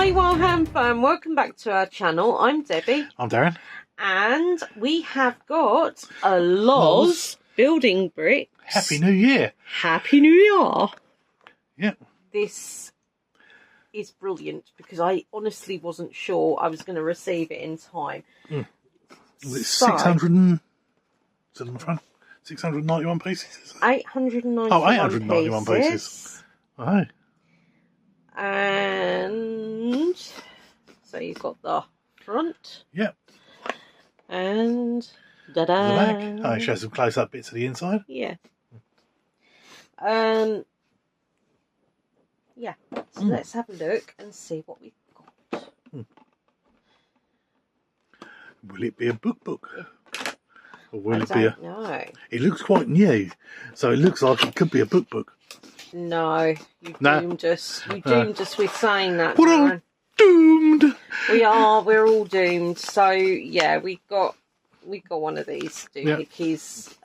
Hi Wildham fam, welcome back to our channel. I'm Debbie. I'm Darren. And we have got a LOZ building bricks. Happy New Year. Happy New Year. Yeah. This is brilliant because I honestly wasn't sure I was going to receive it in time. It's So, 600 and... Is it on the front? 691 pieces? 891 Oh, 891 pieces. Oh. And so you've got the front. Yep. And da-da. The back. Oh, it shows some close-up bits of the inside. Yeah. Yeah. So let's have a look and see what we've got. Will it be a book? Or will I it be a... don't know. It looks quite new, so it looks like it could be a book. No, you No. doomed us. You doomed us with saying that. We're all Darren. doomed. We are. We're all doomed. So yeah, we got one of these doohickeys.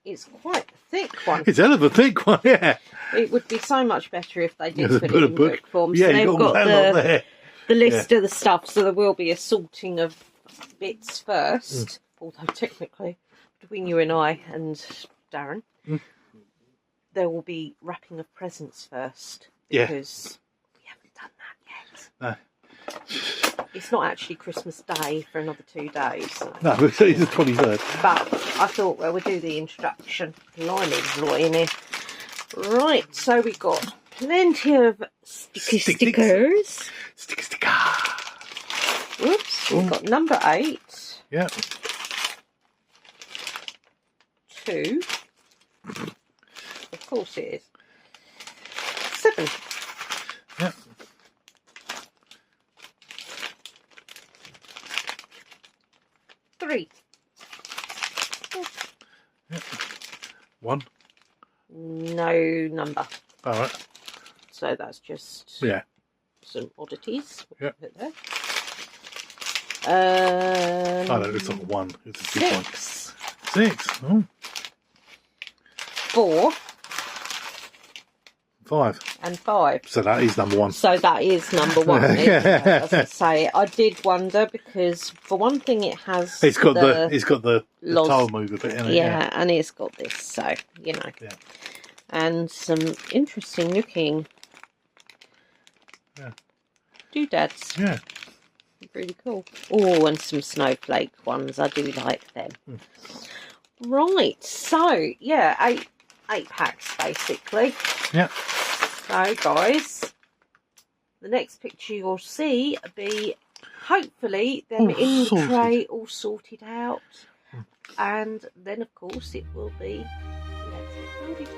It's quite a thick one. It's a hell of a thick one, yeah. It would be so much better if they did Yeah, put put it a in book. book form. Yeah, So you've they've got that lot there. the list of the stuff, so there will be a sorting of bits first. Although technically, between you and I and Darren, there will be wrapping of presents first. Yeah. Because we haven't done that yet. No. It's not actually Christmas Day for another 2 days. So. No, it's the 23rd. But I thought, well, we'll do the introduction. Blimey, in here. Right, so we got plenty of stickers. Sticker. Whoops, we've got number 8. Yeah. 2. Of course it is. 7. Yeah. 3. Yeah. 1. No number. All right. So that's just some oddities. Yeah. Put there. Oh, that looks like a 1. It's a big one. 6. 6. Oh. 4. 5. And 5. So that is number 1. So that is number 1. As I say, I did wonder because for one thing, it has It's got the LOZ. tile mover bit in it. Yeah, and it's got this. So you know, and some interesting looking doodads. Yeah. Really cool. Oh, and some snowflake ones. I do like them. Right. So yeah, eight packs basically. Yeah. So guys, the next picture you'll see will be hopefully them in the tray all sorted out, and then of course it will be let's get loaded.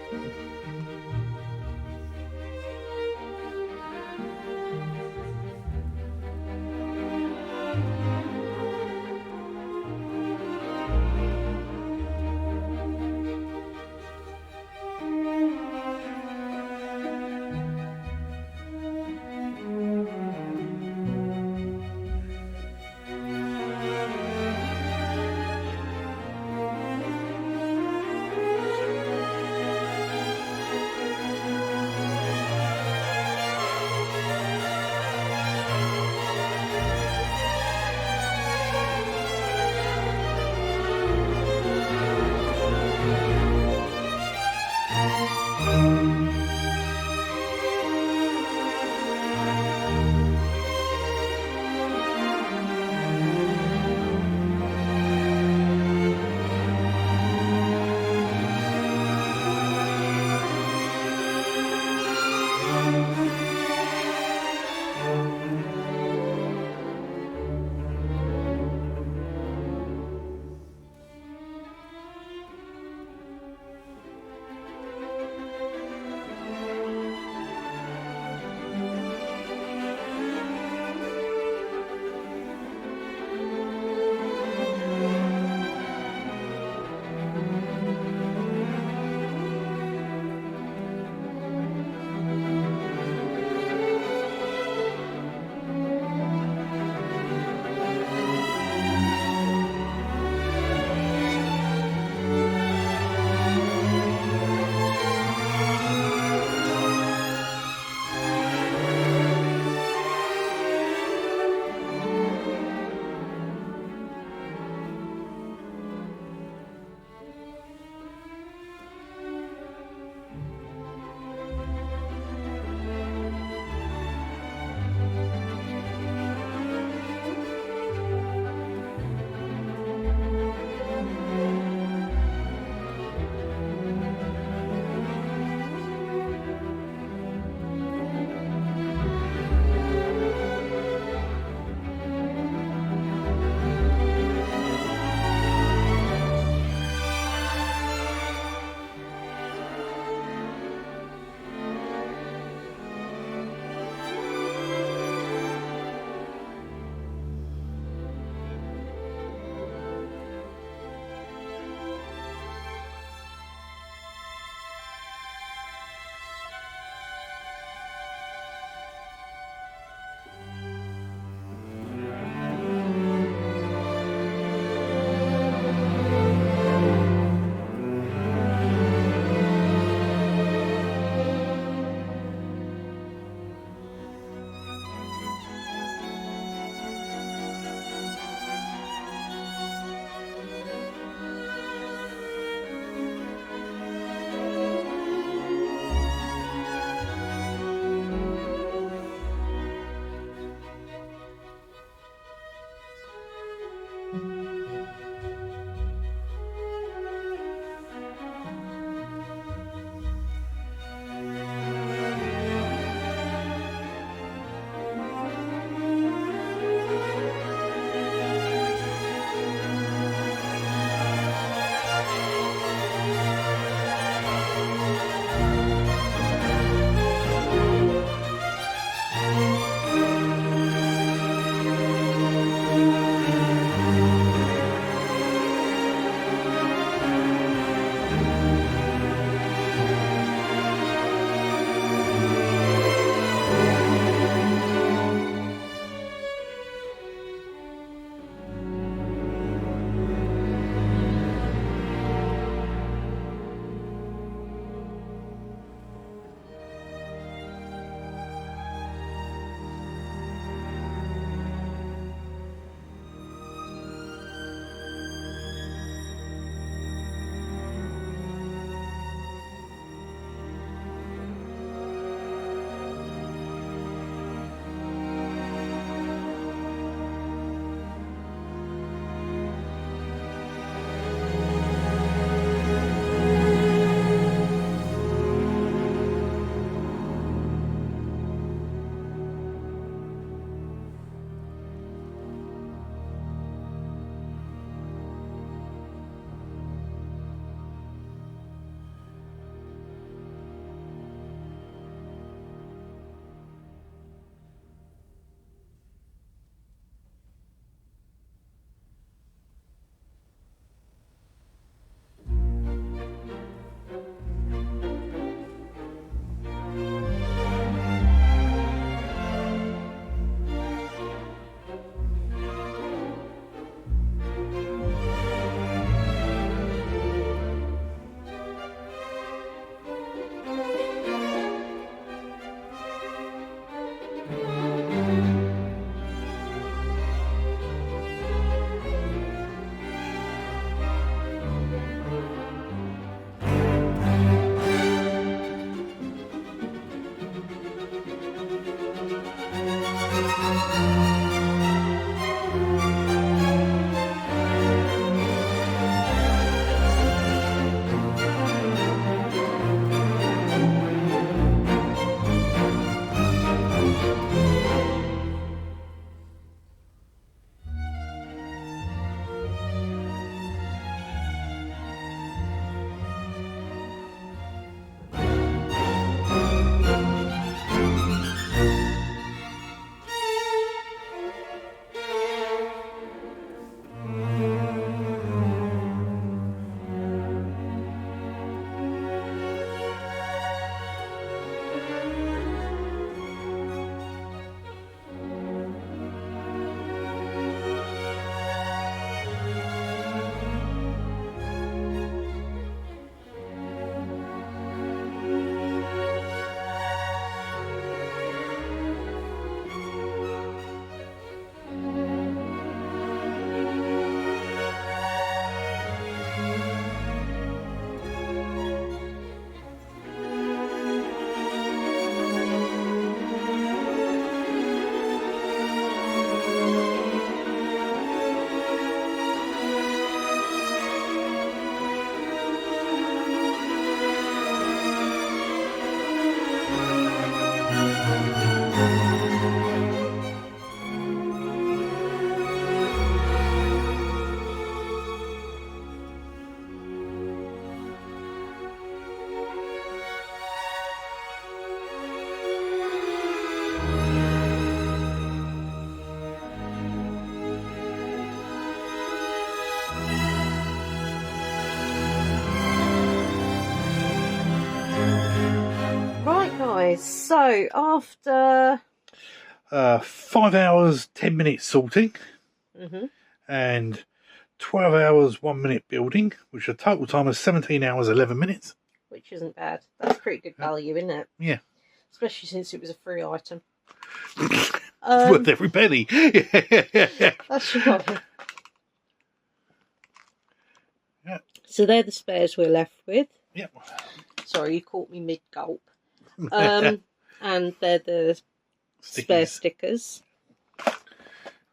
guys, so after 5 hours 10 minutes sorting, and 12 hours 1 minute building, which a total time of 17 hours 11 minutes. Which isn't bad. That's pretty good value, isn't it? Yeah. Especially since it was a free item. It's worth every penny. That's right. Yeah. So they're the spares we're left with. Yep. Sorry, you caught me mid-gulp. And they're the spare stickers.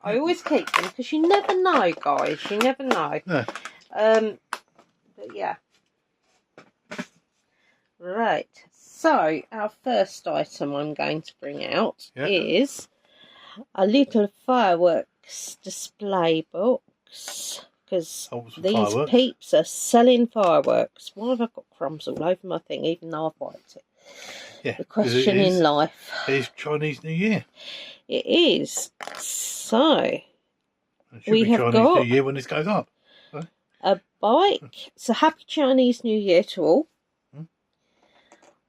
I always keep them because you never know, guys. You never know. No. But yeah. Right. So our first item I'm going to bring out is a little fireworks display box. Because these peeps are selling fireworks. Why have I got crumbs all over my thing, even though I've wiped it? Yeah, the question in life. It's Chinese New Year. It is. So, it should be Chinese New Year when this goes up. So. A bike. So, happy Chinese New Year to all.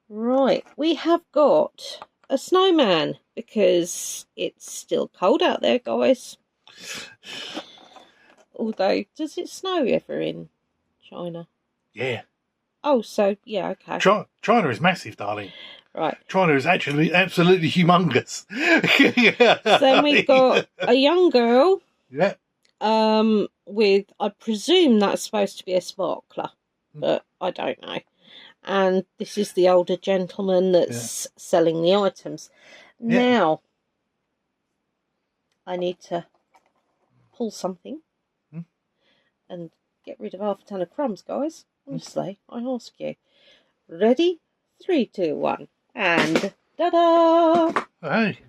Right, we have got a snowman because it's still cold out there, guys. Although, does it snow ever in China? Yeah. Oh, so, yeah, okay. China is massive, darling. Right. China is actually absolutely humongous. Then we've got a young girl. Yeah. With, I presume that's supposed to be a sparkler, but I don't know. And this is the older gentleman that's selling the items. Yeah. Now, I need to pull something and get rid of half a ton of crumbs, guys. Honestly, I ask you. Ready? 3, 2, 1. And ta-da! Hey.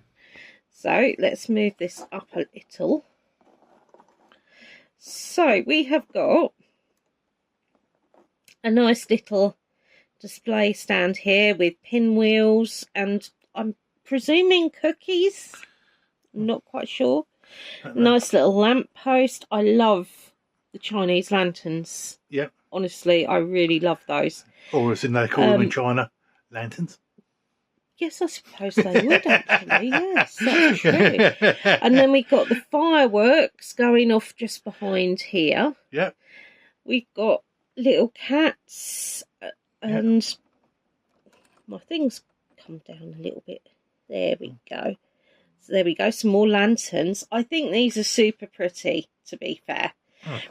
So, let's move this up a little. So, we have got a nice little display stand here with pinwheels and I'm presuming cookies. I'm not quite sure. Nice little lamp post. I love the Chinese lanterns. Yep. Honestly, I really love those. Or as they call them in China, lanterns. Yes, I suppose they would actually. Yes, that's true. And then we've got the fireworks going off just behind here. Yep. We've got little cats and my thing's come down a little bit. There we go. So there we go. Some more lanterns. I think these are super pretty, to be fair.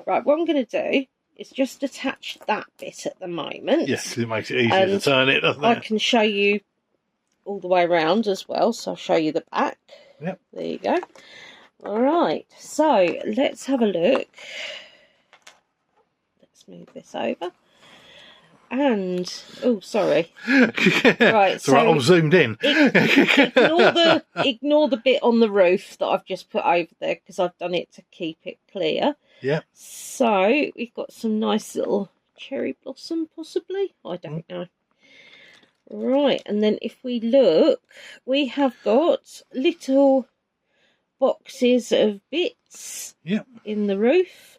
Right, what I'm going to do is just attach that bit at the moment. Yes, it makes it easier to turn it, doesn't it? I can show you all the way around as well, so I'll show you the back. Yep. There you go. All right, so let's have a look. Let's move this over. And, oh, sorry. Right, so I'm zoomed in. Ignore the bit on the roof that I've just put over there because I've done it to keep it clear. Yeah. So we've got some nice little cherry blossom, possibly. I don't know. Right, and then if we look, we have got little boxes of bits in the roof,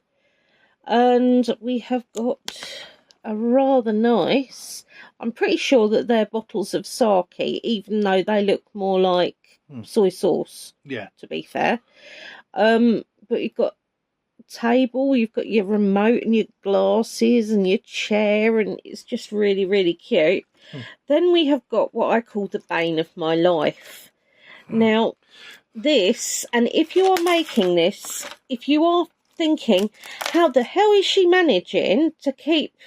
and we have got a rather nice, I'm pretty sure that they're bottles of sake, even though they look more like soy sauce, to be fair. But you've got a table, you've got your remote and your glasses and your chair, and it's just really, really cute. Then we have got what I call the bane of my life. Now, this, and if you are making this, if you are thinking, how the hell is she managing to keep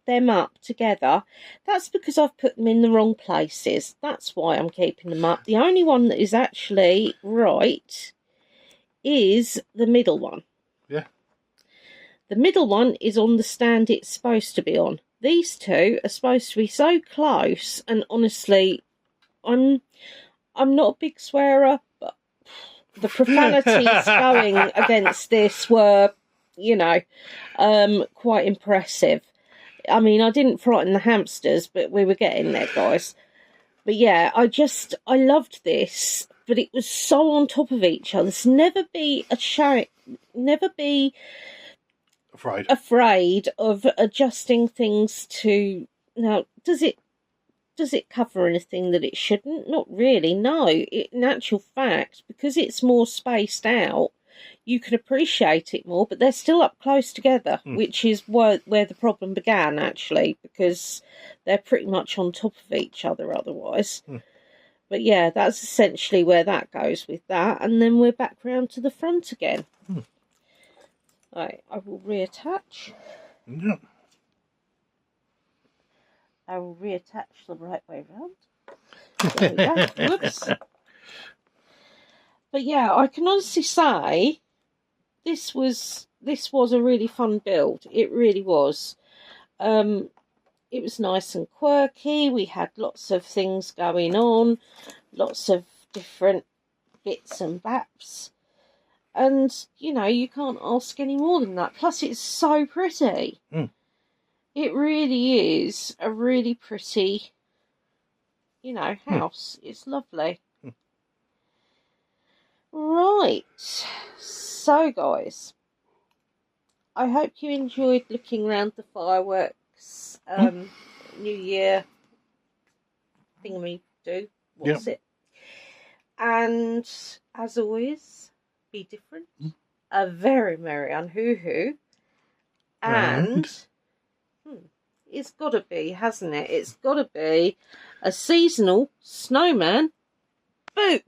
them up together, that's because I've put them in the wrong places. That's why I'm keeping them up. The only one that is actually right is the middle one. Yeah. The middle one is on the stand it's supposed to be on. These two are supposed to be so close, and honestly, I'm not a big swearer, but the profanities going against this were, you know, quite impressive. I mean, I didn't frighten the hamsters, but we were getting there, guys. But yeah, I loved this, but it was so on top of each other. So never be afraid of adjusting things to. Now, does it does it cover anything that it shouldn't? Not really, no. In actual fact, because it's more spaced out, you can appreciate it more, but they're still up close together, which is where the problem began, actually, because they're pretty much on top of each other otherwise. But yeah, that's essentially where that goes with that. And then we're back round to the front again. Right, I will reattach. Yep. I will reattach the right way round. There we go. Whoops. But yeah, I can honestly say this was a really fun build. It really was. It was nice and quirky. We had lots of things going on, lots of different bits and baps. And, you know, you can't ask any more than that. Plus, it's so pretty. It really is a really pretty, you know, house. It's lovely. Right. So, guys, I hope you enjoyed looking around the fireworks New Year thingamajig. What's it? And, as always, be different. A very merry unhoo-hoo. And it's got to be, hasn't it? It's got to be a seasonal snowman. Boop!